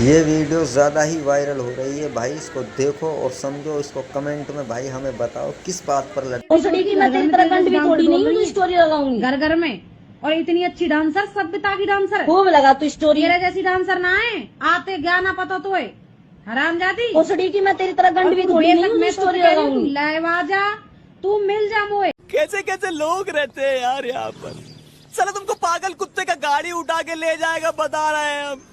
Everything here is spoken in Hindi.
ये वीडियो ज़्यादा ही वायरल हो रही है भाई, इसको देखो और समझो, इसको कमेंट में भाई हमें बताओ किस बात पर लड़। भोसड़ी की मैं तेरी तरह कंठ भी थोड़ी नहीं हूँ जो स्टोरी लगाऊंगी घर घर में। और इतनी अच्छी डांसर, सभ्यता की डांसर। खूब लगा तू स्टोरी। तेरे जैसी डांसर ना है, आते ज्ञान ना पता तो है हराम जाती। भोसड़ी की मैं तेरी तरह कंठ भी थोड़ी नहीं हूँ जो स्टोरी लगाऊंगी। लहवाजा तू मिल जा मोए। कैसे कैसे लोग रहते हैं यार यहाँ पर। साला तुमको पागल कुत्ते का गाड़ी उठा के ले जाएगा बता रहे हैं हम।